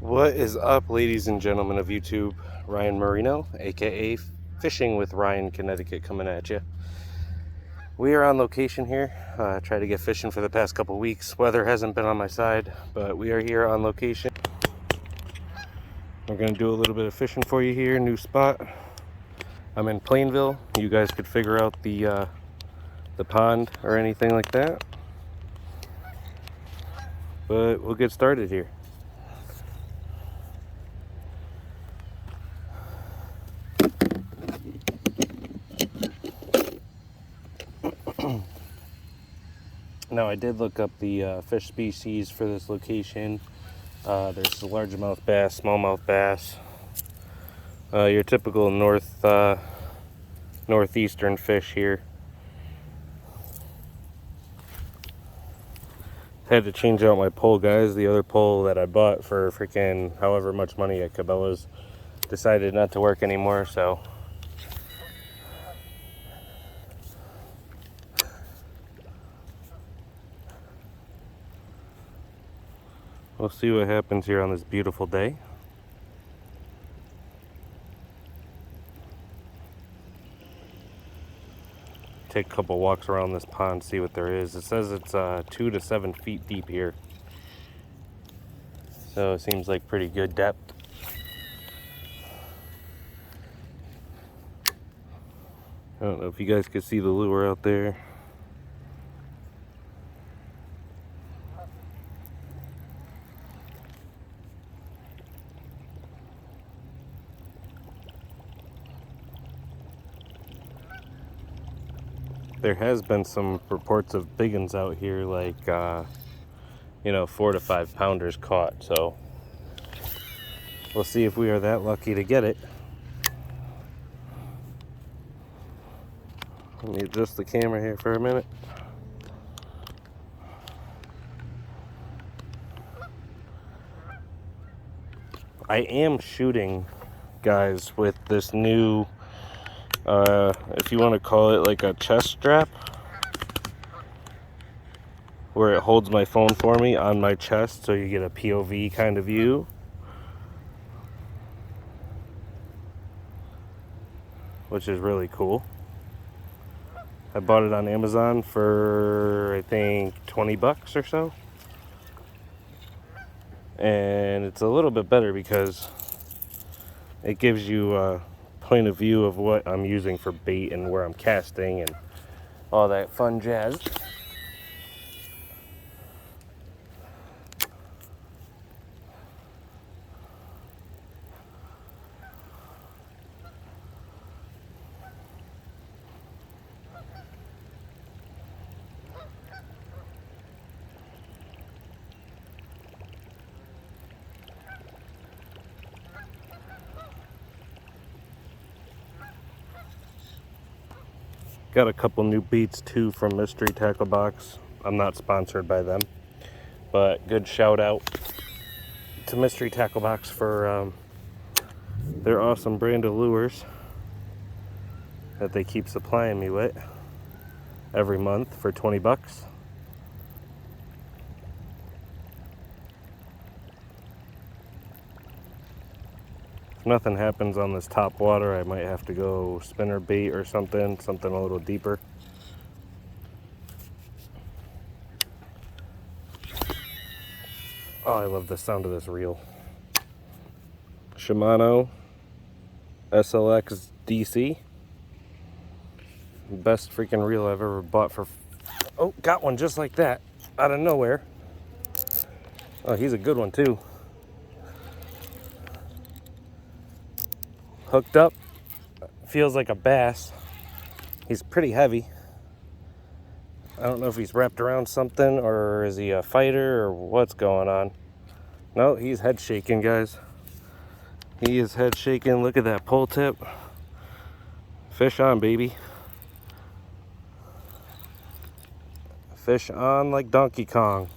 What is up, ladies and gentlemen of YouTube? Ryan Marino, aka Fishing with Ryan, Connecticut, coming at you. We are on location here. Tried to get fishing for the past couple weeks. Weather hasn't been on my side, but we are here on location. We're going to do a little bit of fishing for you here. New spot. I'm in Plainville. You guys could figure out the pond or anything like that. But we'll get started here. Now, I did look up the fish species for this location. There's a largemouth bass, smallmouth bass, your typical northeastern fish here. Had to change out my pole, guys. The other pole that I bought for freaking however much money at Cabela's decided not to work anymore, so we'll see what happens here on this beautiful day. Take a couple walks around this pond, see what there is. It says it's 2 to 7 feet deep here, so it seems like pretty good depth. I don't know if you guys can see the lure out there. There has been some reports of big ones out here, like 4 to 5 pounders caught, so we'll see if we are that lucky to get it. Let me adjust the camera here for a minute. I am shooting, guys, with this new if you want to call it like a chest strap, where it holds my phone for me on my chest, so you get a POV kind of view. Which is really cool. I bought it on Amazon for I think 20 bucks or so. And it's a little bit better because it gives you a point of view of what I'm using for bait and where I'm casting and all that fun jazz. Got a couple new beats too from Mystery Tackle Box. I'm not sponsored by them, but good shout out to Mystery Tackle Box for their awesome brand of lures that they keep supplying me with every month for 20 bucks. If nothing happens on this top water, I might have to go spinner bait or something a little deeper. Oh, I love the sound of this reel. Shimano SLX DC. Best freaking reel I've ever bought for... Oh, got one just like that out of nowhere. Oh, he's a good one too. Hooked up, feels like a bass. He's pretty heavy. I don't know if he's wrapped around something or is he a fighter or what's going on. No, he's head shaking, guys. He is head shaking. Look at that pull tip. Fish on, baby. Fish on like Donkey Kong.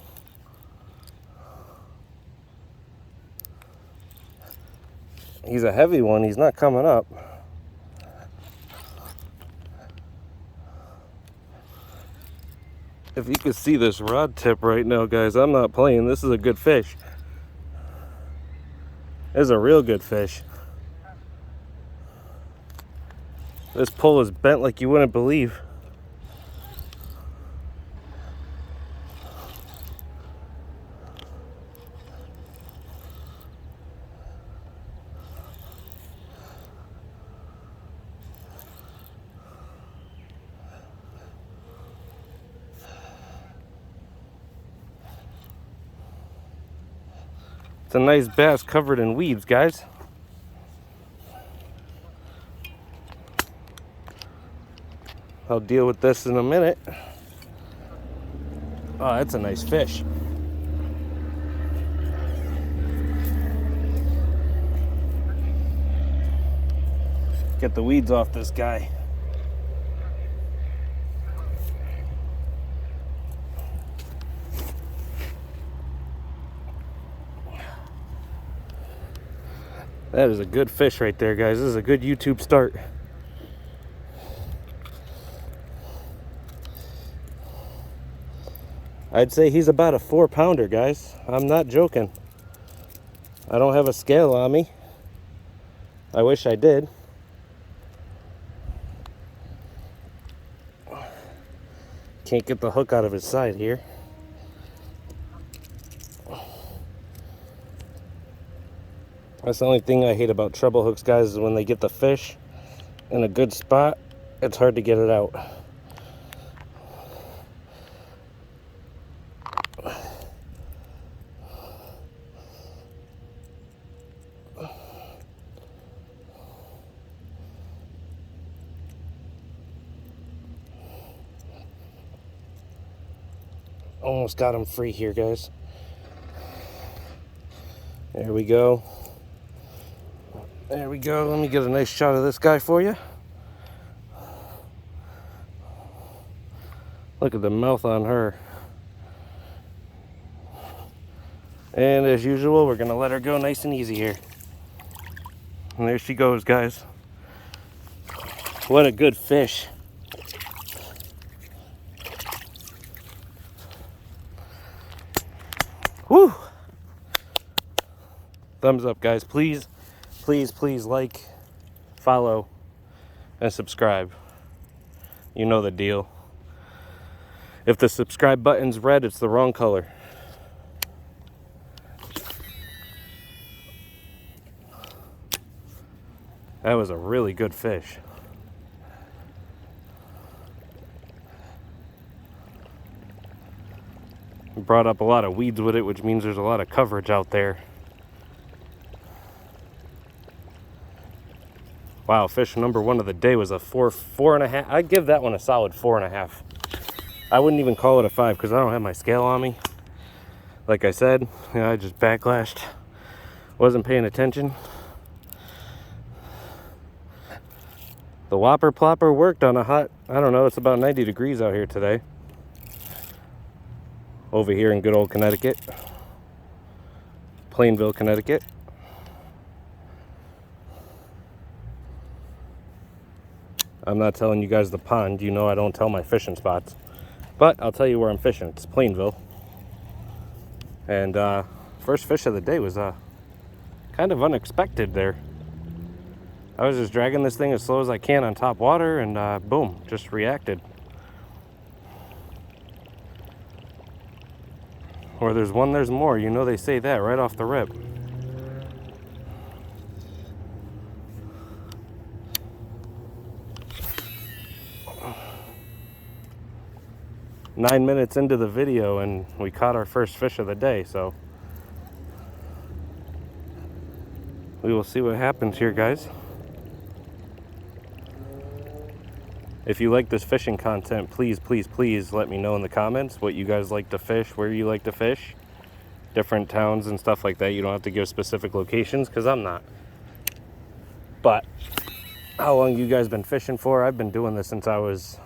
He's a heavy one. He's not coming up. If you could see this rod tip right now, guys, I'm not playing. This is a good fish. This is a real good fish. This pole is bent like you wouldn't believe. It's a nice bass covered in weeds, guys. I'll deal with this in a minute. Oh, that's a nice fish. Get the weeds off this guy. That is a good fish right there, guys. This is a good YouTube start. I'd say he's about a 4-pounder, guys. I'm not joking. I don't have a scale on me. I wish I did. Can't get the hook out of his side here. That's the only thing I hate about treble hooks, guys, is when they get the fish in a good spot, it's hard to get it out. Almost got him free here, guys. There we go. There we go. Let me get a nice shot of this guy for you. Look at the mouth on her. And as usual, we're gonna let her go nice and easy here. And there she goes, guys. What a good fish. Woo! Thumbs up, guys. Please, please, please like, follow, and subscribe. You know the deal. If the subscribe button's red, it's the wrong color. That was a really good fish. Brought up a lot of weeds with it, which means there's a lot of coverage out there. Wow, fish number one of the day was a 4.5. I'd give that one a solid 4.5. I wouldn't even call it a 5 because I don't have my scale on me. Like I said, you know, I just backlashed. Wasn't paying attention. The whopper plopper worked on a hot, I don't know, it's about 90 degrees out here today. Over here in good old Connecticut. Plainville, Connecticut. I'm not telling you guys the pond. You know I don't tell my fishing spots. But I'll tell you where I'm fishing. It's Plainville. And first fish of the day was kind of unexpected there. I was just dragging this thing as slow as I can on top water and boom, just reacted. Where there's one, there's more. You know they say that right off the rip. Nine minutes into the video and we caught our first fish of the day, so we will see what happens here, guys. If you like this fishing content, please, please, please let me know in the comments what you guys like to fish, where you like to fish, different towns and stuff like that. You don't have to give specific locations because I'm not. But how long you guys been fishing for? I've been doing this since I was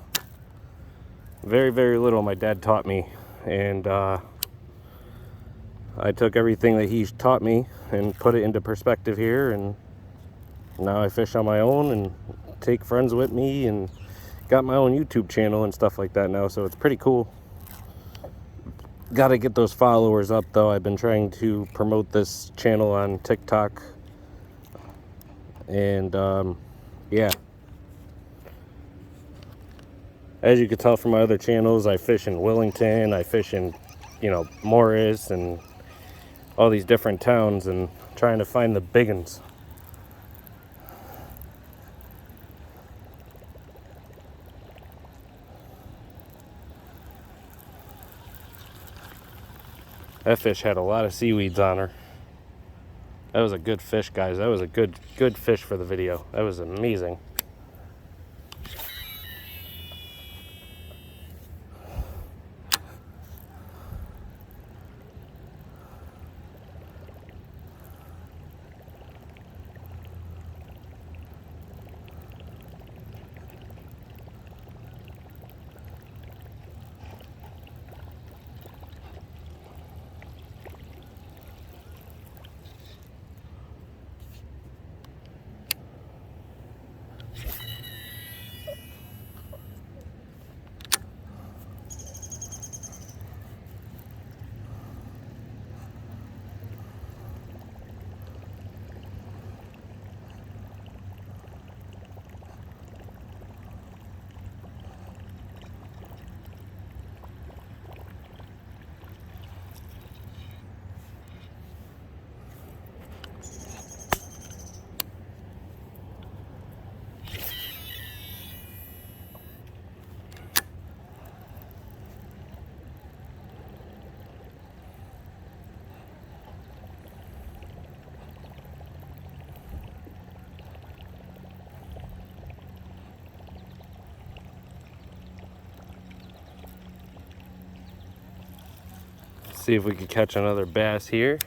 very, very little. My dad taught me, and I took everything that he taught me and put it into perspective here, and now I fish on my own and take friends with me and got my own YouTube channel and stuff like that now, so it's pretty cool. Gotta get those followers up though. I've been trying to promote this channel on TikTok. And yeah. As you can tell from my other channels, I fish in Wellington, I fish in, Morris and all these different towns and trying to find the big ones. That fish had a lot of seaweeds on her. That was a good fish, guys. That was a good fish for the video. That was amazing. See if we could catch another bass here.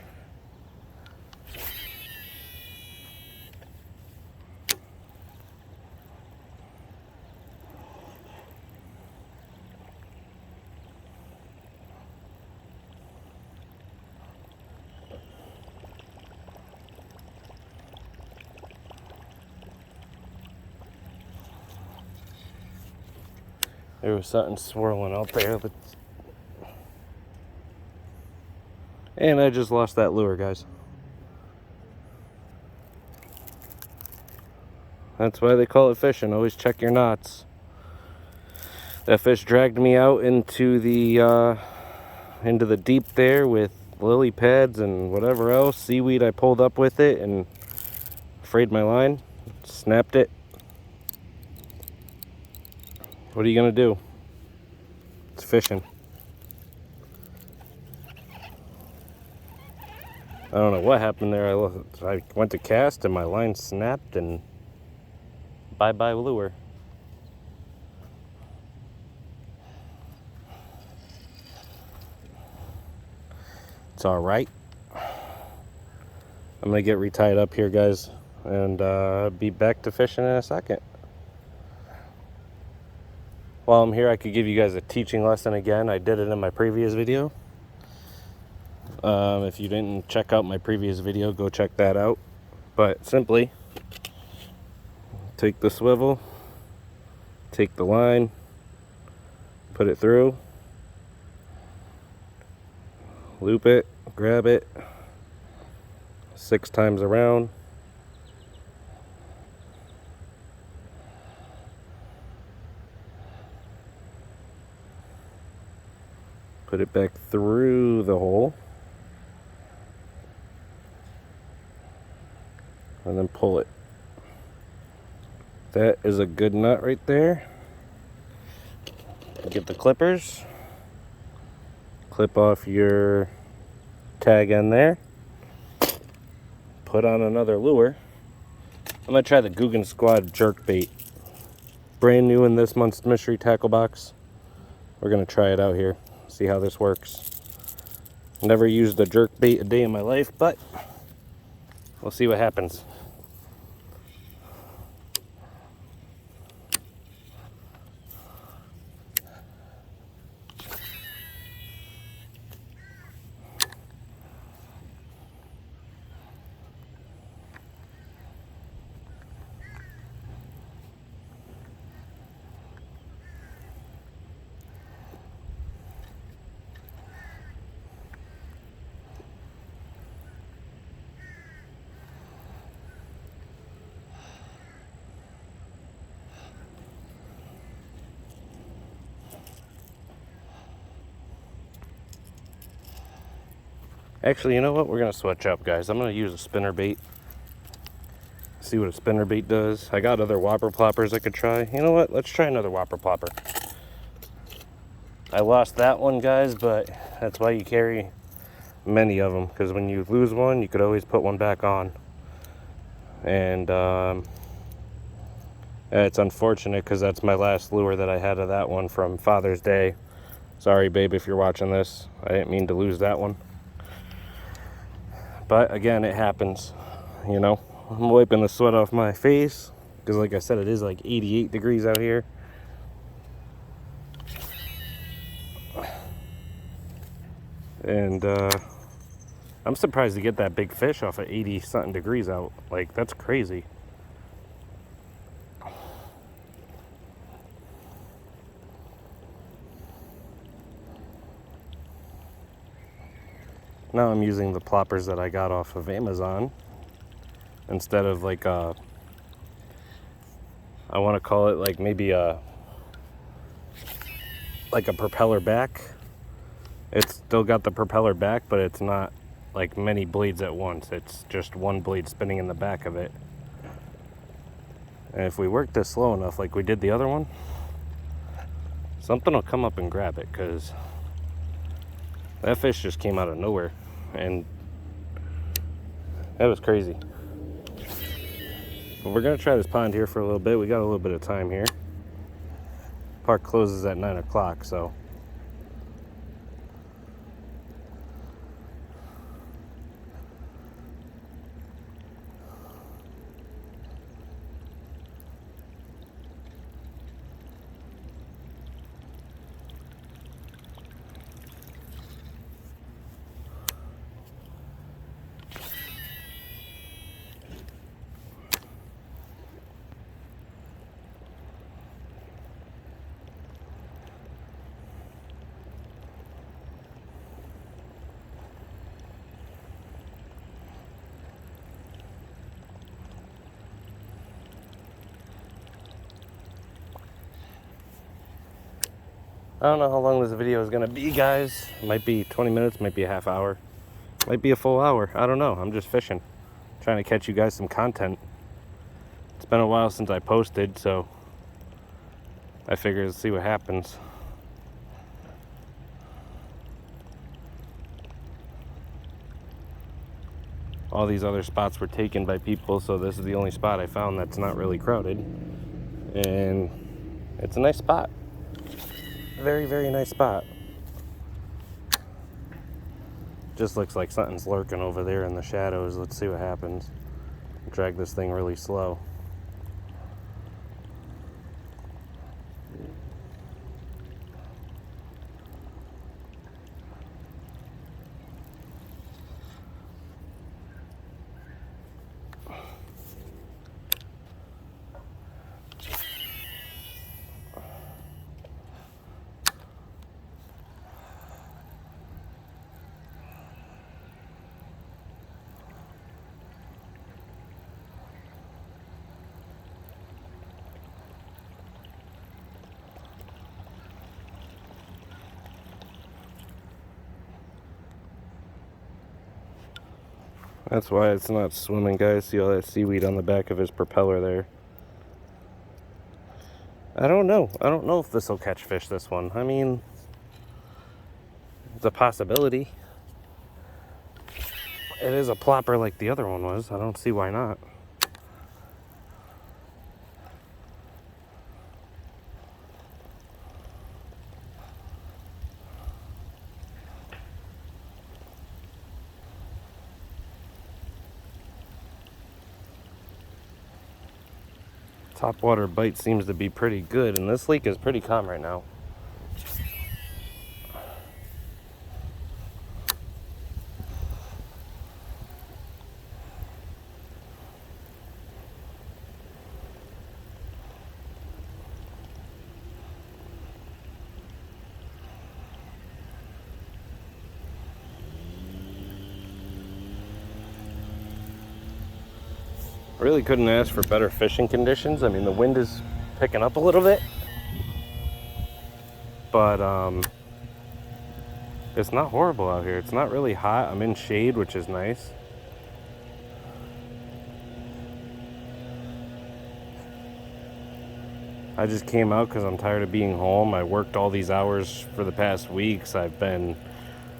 There was something swirling out there. And I just lost that lure, guys. That's why they call it fishing. Always check your knots. That fish dragged me out into the deep there with lily pads and whatever else. Seaweed I pulled up with it and frayed my line. Snapped it. What are you gonna do? It's fishing. I don't know what happened there. I went to cast and my line snapped and bye-bye lure. It's all right. I'm gonna get retied up here, guys, and be back to fishing in a second. While I'm here, I could give you guys a teaching lesson again. I did it in my previous video. If you didn't check out my previous video, go check that out. But simply, take the swivel, take the line, put it through, loop it, grab it 6 times around. Put it back through the hole. And then pull it. That is a good nut right there. Get the clippers. Clip off your tag end there. Put on another lure. I'm gonna try the Guggen Squad jerkbait. Brand new in this month's mystery tackle box. We're gonna try it out here. See how this works. Never used a jerkbait a day in my life, but we'll see what happens. Actually, you know what? We're gonna switch up, guys. I'm gonna use a spinner bait. See what a spinner bait does. I got other whopper ploppers I could try. You know what? Let's try another whopper plopper. I lost that one, guys, but that's why you carry many of them, because when you lose one, you could always put one back on. And it's unfortunate because that's my last lure that I had of that one from Father's Day. Sorry, babe, if you're watching this. I didn't mean to lose that one. But again, it happens, you know. I'm wiping the sweat off my face because, like I said, it is like 88 degrees out here. And I'm surprised to get that big fish off of 80 something degrees out. Like, that's crazy. Now I'm using the ploppers that I got off of Amazon instead of like I want to call it like maybe like a propeller back. It's still got the propeller back, but it's not like many blades at once. It's just one blade spinning in the back of it. And if we work this slow enough like we did the other one, something will come up and grab it, because that fish just came out of nowhere. And that was crazy. But we're gonna try this pond here for a little bit. We got a little bit of time here. Park closes at 9 o'clock, so. I don't know how long this video is gonna be, guys. It might be 20 minutes, might be a half hour, might be a full hour. I don't know. I'm just fishing, trying to catch you guys some content. It's been a while since I posted, so I figured let's see what happens. All these other spots were taken by people, so this is the only spot I found that's not really crowded. And it's a nice spot. Very, very nice spot. Just looks like something's lurking over there in the shadows. Let's see what happens. Drag this thing really slow. That's why it's not swimming, guys. See all that seaweed on the back of his propeller there. I don't know. I don't know if this will catch fish, this one. I mean, it's a possibility. It is a plopper like the other one was. I don't see why not. Topwater bite seems to be pretty good, and this leak is pretty calm right now. Really couldn't ask for better fishing conditions. I mean, the wind is picking up a little bit, but It's not horrible out here. It's not really hot. I'm in shade, which is nice. I just came out because I'm tired of being home. I worked all these hours for the past weeks. I've been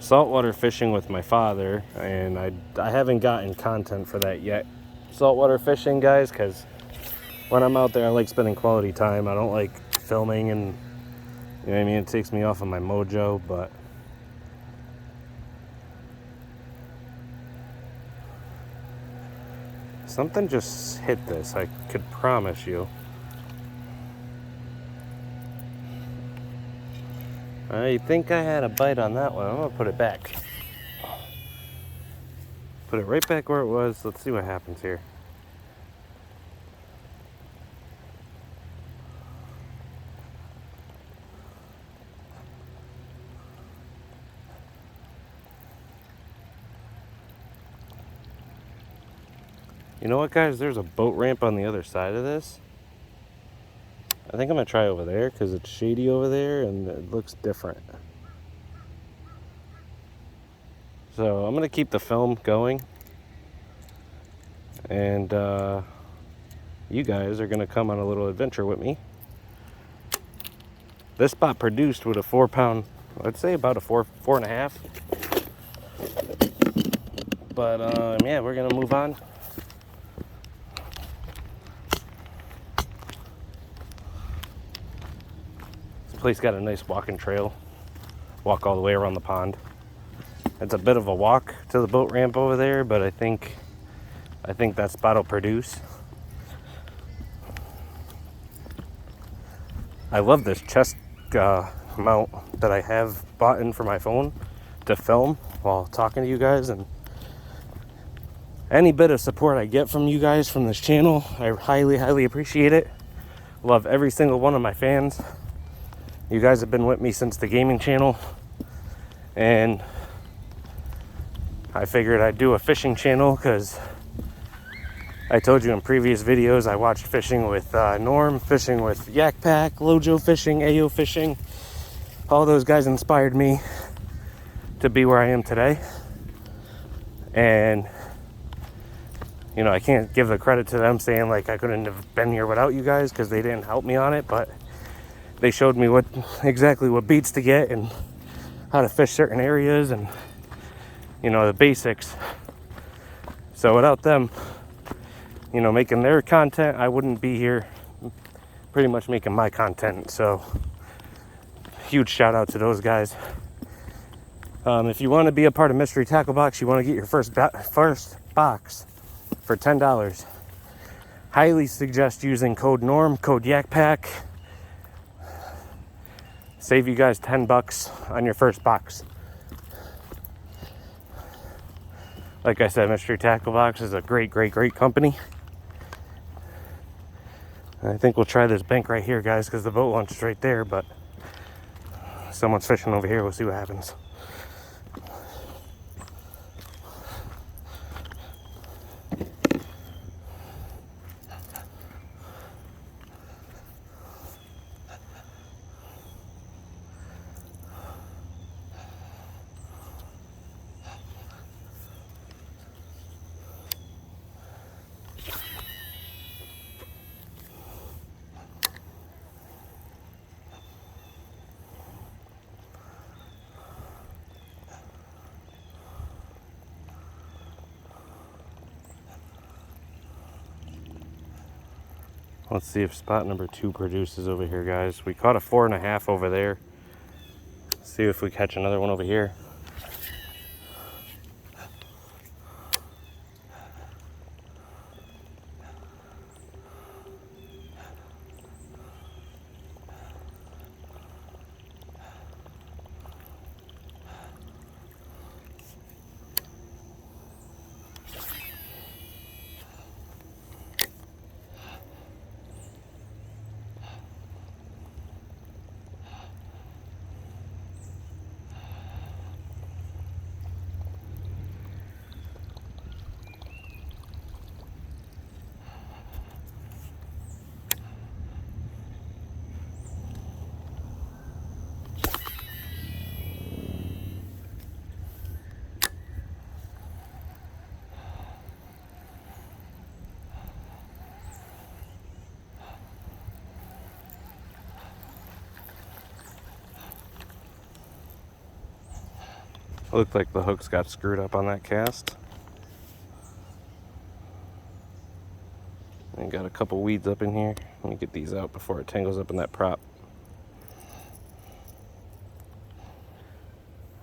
saltwater fishing with my father, and I haven't gotten content for that yet. Saltwater fishing, guys, because when I'm out there, I like spending quality time. I don't like filming, and you know what I mean? It takes me off of my mojo, but something just hit this, I could promise you. I think I had a bite on that one. I'm gonna put it back. Put it right back where it was. Let's see what happens here. You know what, guys? There's a boat ramp on the other side of this. I think I'm gonna try over there because it's shady over there and it looks different. So I'm gonna keep the film going, and you guys are gonna come on a little adventure with me. This spot produced with a 4-pound, I'd say about a 4.5. But yeah, we're gonna move on. This place got a nice walking trail. Walk all the way around the pond. It's a bit of a walk to the boat ramp over there, but I think that spot will produce. I love this chest mount that I have bought in for my phone to film while talking to you guys, and any bit of support I get from you guys from this channel, I highly appreciate it. Love every single one of my fans. You guys have been with me since the gaming channel, and I figured I'd do a fishing channel because I told you in previous videos I watched fishing with Norm, fishing with Yak Pack, Lojo Fishing, AO Fishing. All those guys inspired me to be where I am today. And you know, I can't give the credit to them saying like I couldn't have been here without you guys, because they didn't help me on it, but they showed me exactly what baits to get and how to fish certain areas and, you know, the basics. So without them, you know, making their content, I wouldn't be here pretty much making my content. So huge shout out to those guys. If you want to be a part of Mystery Tackle Box, you want to get your first box for $10. Highly suggest using code NORM, code YAKPACK. Save you guys $10 on your first box. Like I said, Mystery Tackle Box is a great company. I think we'll try this bank right here, guys, because the boat launch is right there, but someone's fishing over here. We'll see what happens. Let's see if spot number 2 produces over here, guys. We caught a 4.5 over there. Let's see if we catch another one over here. Looked like the hooks got screwed up on that cast. And got a couple weeds up in here. Let me get these out before it tangles up in that prop.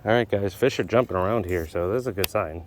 Alright guys, fish are jumping around here, so this is a good sign.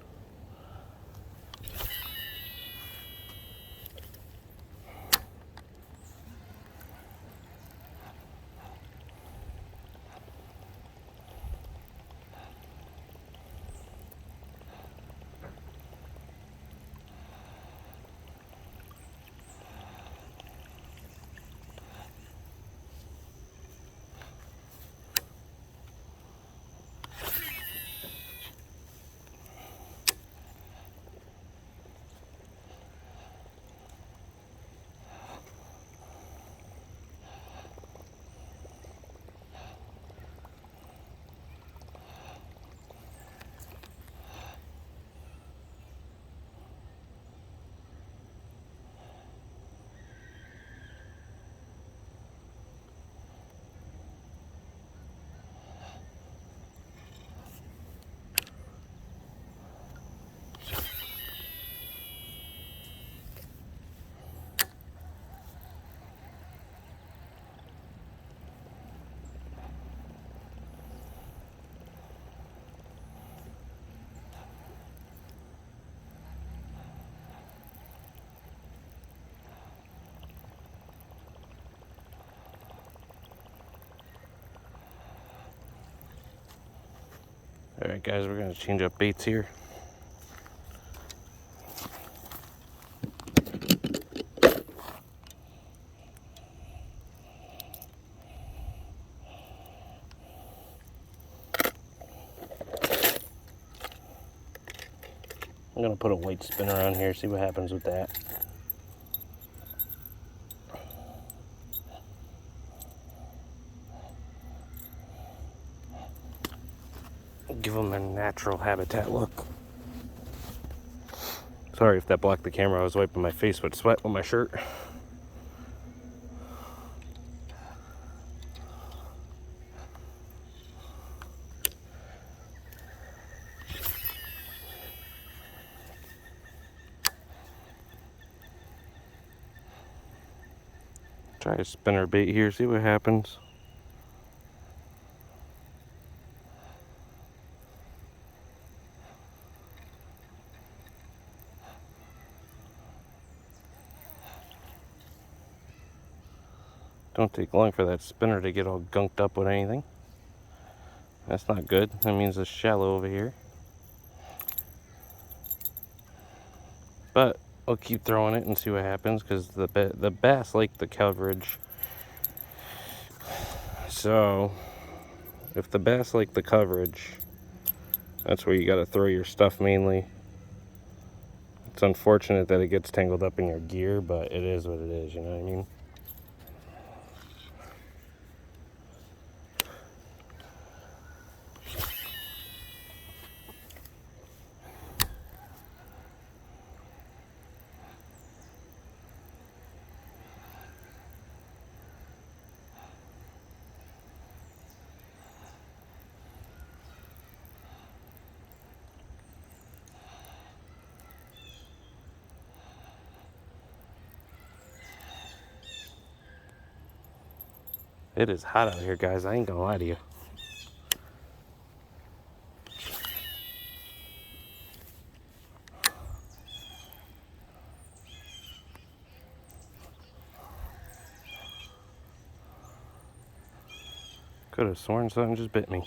Alright guys, we're going to change up baits here. I'm going to put a white spinner on here, see what happens with that. Give them a natural habitat look. Sorry if that blocked the camera, I was wiping my face with sweat on my shirt. Try a spinner bait here, see what happens. Don't take long for that spinner to get all gunked up with anything. That's not good. That means it's shallow over here. But I'll keep throwing it and see what happens, because the bass like the coverage. So if the bass like the coverage, that's where you got to throw your stuff mainly. It's unfortunate that it gets tangled up in your gear, but it is what it is, you know what I mean? It is hot out here, guys. I ain't gonna lie to you. Could have sworn something just bit me.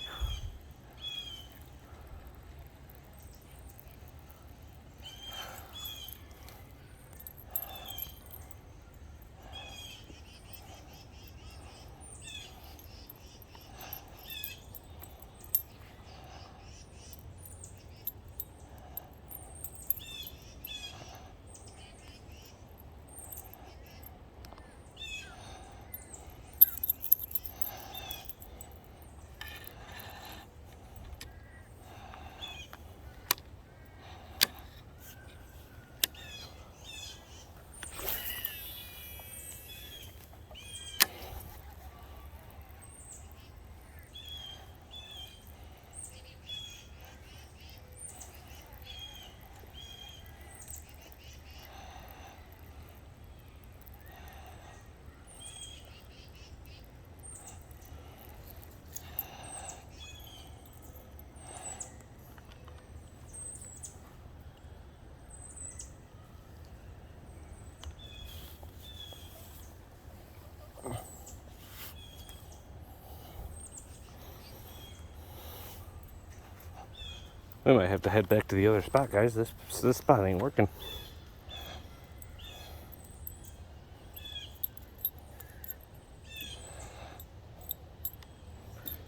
We might have to head back to the other spot, guys. This spot ain't working.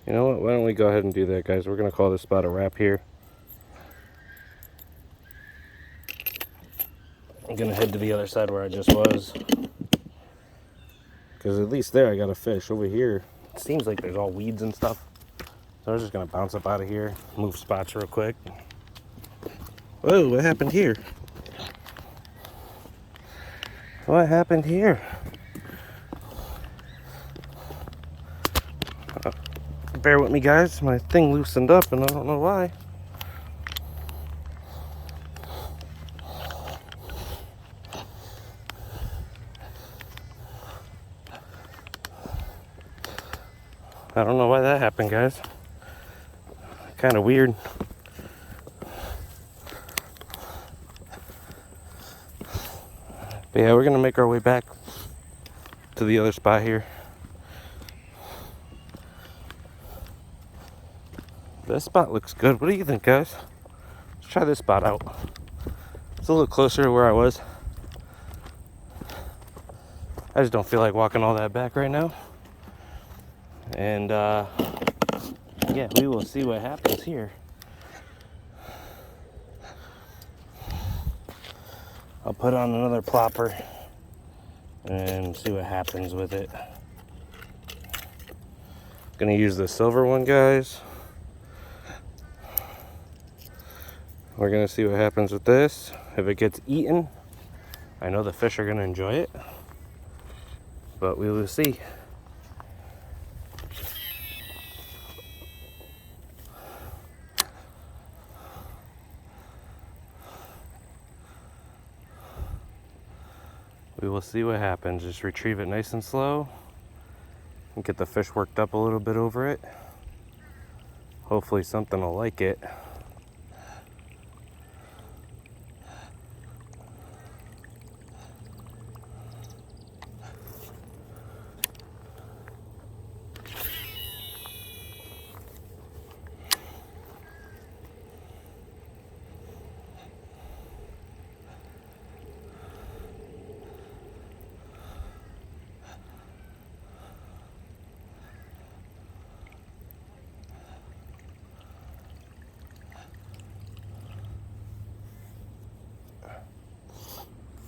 You know what? Why don't we go ahead and do that, guys? We're going to call this spot a wrap here. I'm going to head to the other side where I just was. Because at least there I got a fish. Over here, it seems like there's all weeds and stuff. So I'm just going to bounce up out of here, move spots real quick. Whoa, what happened here? What happened here? Bear with me, guys. My thing loosened up and I don't know why. I don't know why that happened, guys. Kind of weird. But yeah, we're gonna make our way back to the other spot here. This spot looks good. What do you think, guys? Let's try this spot out. It's a little closer to where I was. I just don't feel like walking all that back right now. And yeah, we will see what happens here. I'll put on another plopper and see what happens with it. Gonna use the silver one, guys. We're gonna see what happens with this. If it gets eaten, I know the fish are gonna enjoy it, but we will see. We will see what happens. Just retrieve it nice and slow and get the fish worked up a little bit over it. Hopefully something will like it.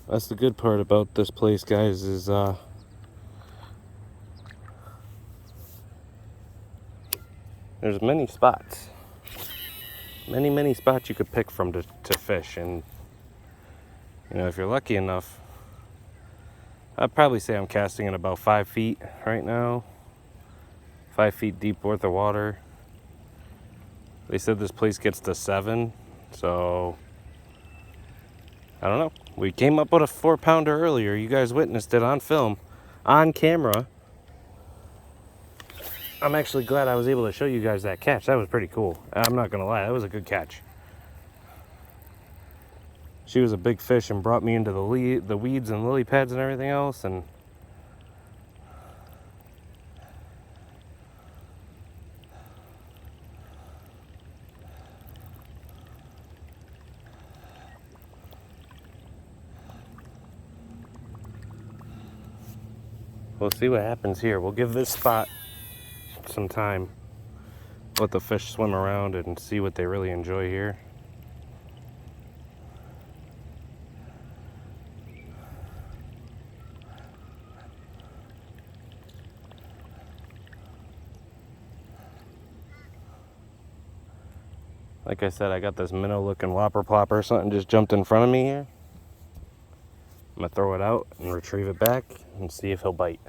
That's the good part about this place, guys, is there's many spots. Many spots you could pick from to fish. And, you know, if you're lucky enough, I'd probably say I'm casting in about 5 feet right now. 5 feet deep worth of water. They said this place gets to 7, so I don't know. We came up with a 4-pounder earlier. You guys witnessed it on film, on camera. I'm actually glad I was able to show you guys that catch. That was pretty cool. I'm not gonna lie, that was a good catch. She was a big fish and brought me into the weeds and lily pads and everything else. And we'll see what happens here. We'll give this spot some time. Let the fish swim around and see what they really enjoy here. Like I said, I got this minnow looking whopper plopper. Something just jumped in front of me here. I'm gonna throw it out and retrieve it back and see if he'll bite.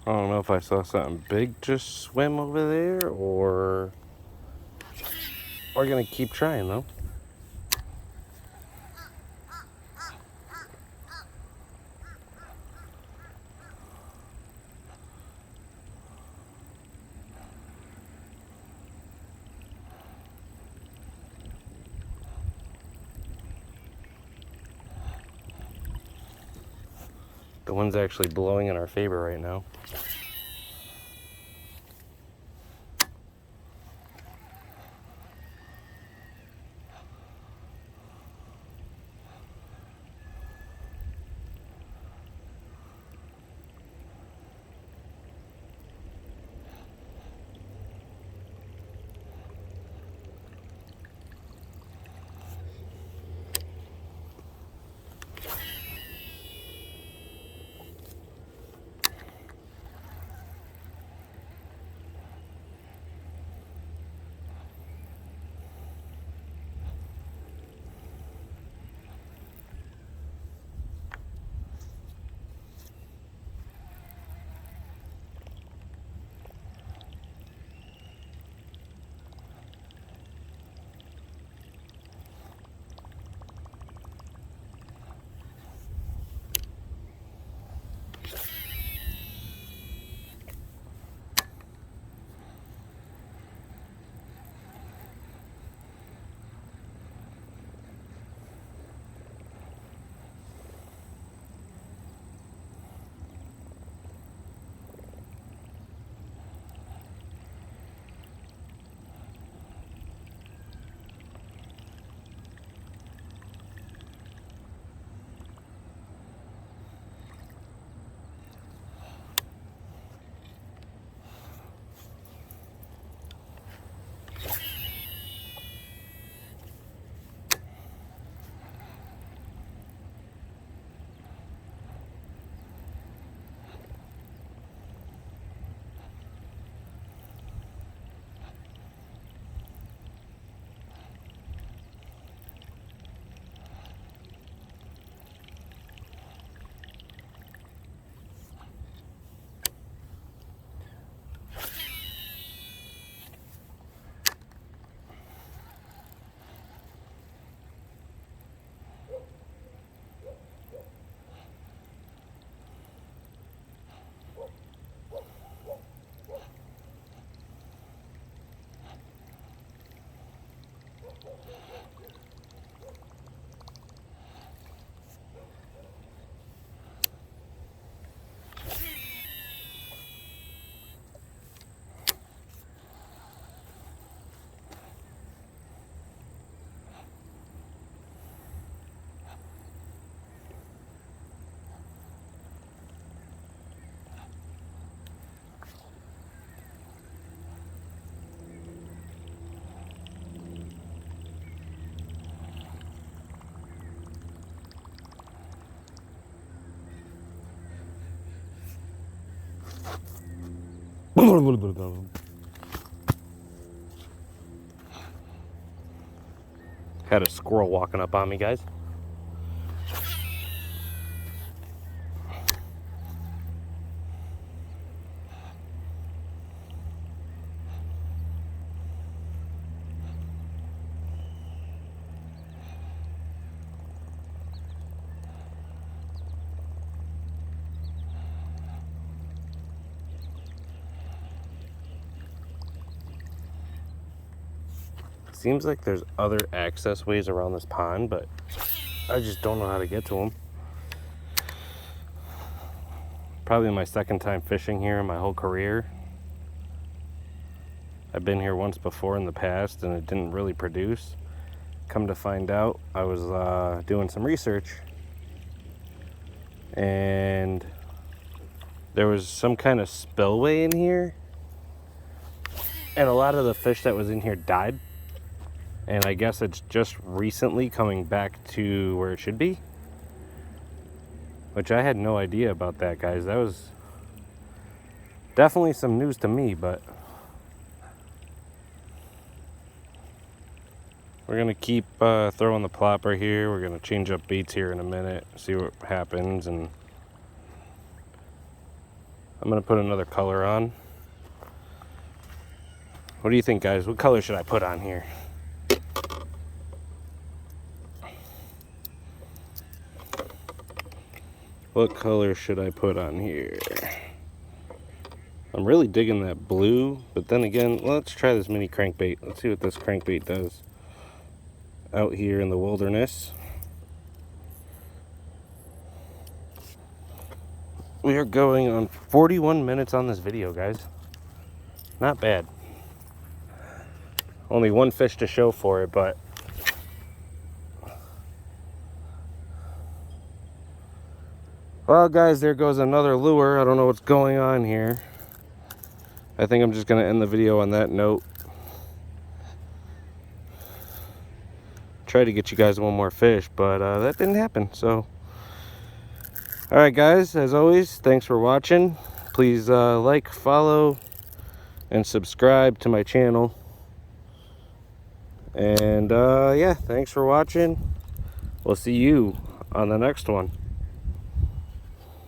I don't know if I saw something big just swim over there, or we're gonna keep trying though. The wind's actually blowing in our favor right now. Had a squirrel walking up on me, guys. Seems like there's other access ways around this pond, but I just don't know how to get to them. Probably my second time fishing here in my whole career. I've been here once before in the past and it didn't really produce. Come to find out, I was doing some research and there was some kind of spillway in here and a lot of the fish that was in here died. And I guess it's just recently coming back to where it should be. Which I had no idea about that, guys. That was definitely some news to me, but we're gonna keep throwing the plopper here. We're gonna change up baits here in a minute, see what happens, and I'm gonna put another color on. What do you think, guys? What color should I put on here? What color should I put on here? I'm really digging that blue, but then again, let's try this mini crankbait. Let's see what this crankbait does out here in the wilderness. We are going on 41 minutes on this video, guys. Not bad. Only one fish to show for it, but well, guys, there goes another lure. I don't know what's going on here. I think I'm just gonna end the video on that note. Try to get you guys one more fish, but that didn't happen. So all right, guys, as always, thanks for watching. Please like, follow, and subscribe to my channel. And yeah, thanks for watching. We'll see you on the next one.